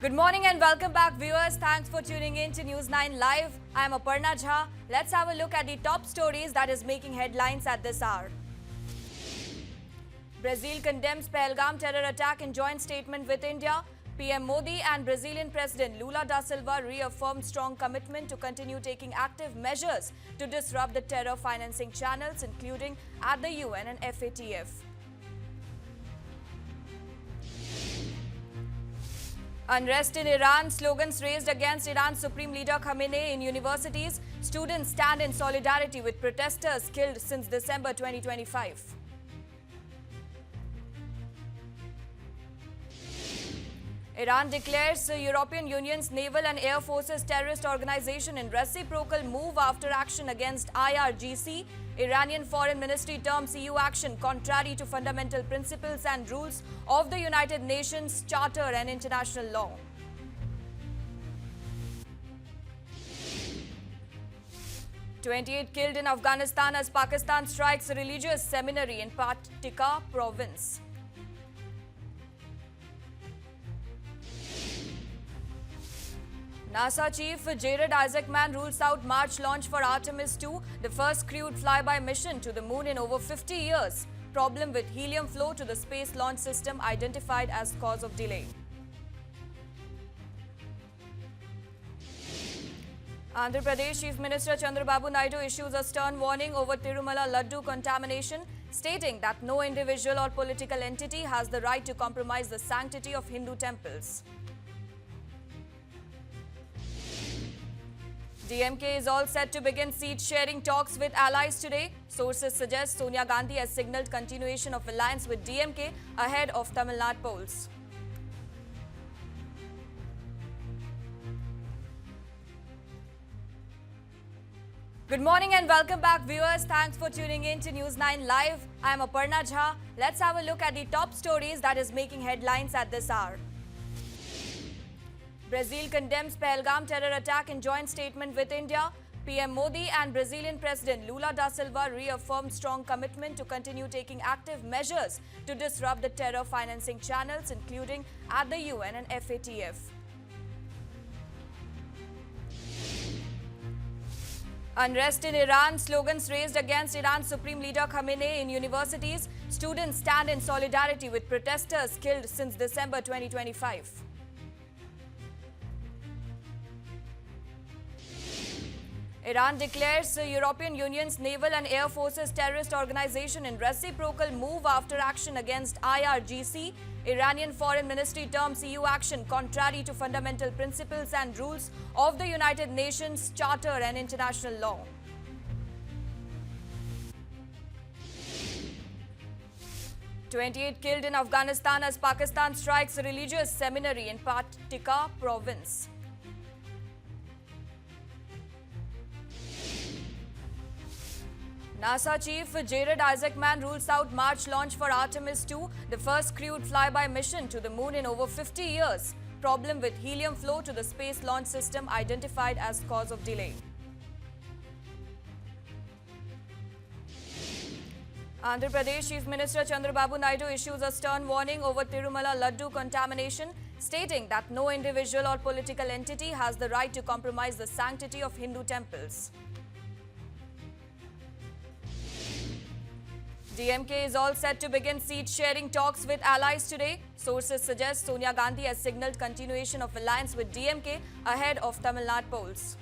Good morning and welcome back, viewers. Thanks for tuning in to News 9 Live. I am Aparna Jha. Let's have a look at the top stories that is making headlines at this hour. Brazil condemns Pahalgam terror attack in joint statement with India. PM Modi and Brazilian President Lula da Silva reaffirmed strong commitment to continue taking active measures to disrupt the terror financing channels, including at the UN and FATF. Unrest in Iran, slogans raised against Iran's Supreme Leader Khamenei in universities. Students stand in solidarity with protesters killed since December 2025. Iran declares the European Union's naval and air forces terrorist organization in reciprocal move after action against IRGC. Iranian Foreign Ministry terms EU action contrary to fundamental principles and rules of the United Nations Charter and international law. "28 killed in Afghanistan as Pakistan strikes a religious seminary in Paktika province." NASA Chief Jared Isaacman rules out March launch for Artemis 2, the first crewed flyby mission to the moon in over 50 years. Problem with helium flow to the Space Launch System identified as cause of delay. Andhra Pradesh Chief Minister Chandrababu Naidu issues a stern warning over Tirumala Laddu contamination, stating that no individual or political entity has the right to compromise the sanctity of Hindu temples. DMK is all set to begin seat-sharing talks with allies today. Sources suggest Sonia Gandhi has signalled continuation of alliance with DMK ahead of Tamil Nadu polls. Good morning and welcome back, viewers. Thanks for tuning in to News 9 Live. I am Aparna Jha. Let's have a look at the top stories that is making headlines at this hour. Brazil condemns Pahalgam terror attack in joint statement with India. PM Modi and Brazilian President Lula da Silva reaffirmed strong commitment to continue taking active measures to disrupt the terror financing channels, including at the UN and FATF. Unrest in Iran, slogans raised against Iran's Supreme Leader Khamenei in universities. Students stand in solidarity with protesters killed since December 2025. Iran declares the European Union's naval and air forces terrorist organization in reciprocal move after action against IRGC. Iranian Foreign Ministry terms EU action contrary to fundamental principles and rules of the United Nations Charter and international law. "28 killed in Afghanistan as Pakistan strikes a religious seminary in Paktika province." NASA Chief Jared Isaacman rules out March launch for Artemis 2, the first crewed flyby mission to the moon in over 50 years. Problem with helium flow to the Space Launch System identified as cause of delay. Andhra Pradesh Chief Minister Chandrababu Naidu issues a stern warning over Tirumala Laddu contamination, stating that no individual or political entity has the right to compromise the sanctity of Hindu temples. DMK is all set to begin seat-sharing talks with allies today. Sources suggest Sonia Gandhi has signalled continuation of alliance with DMK ahead of Tamil Nadu polls.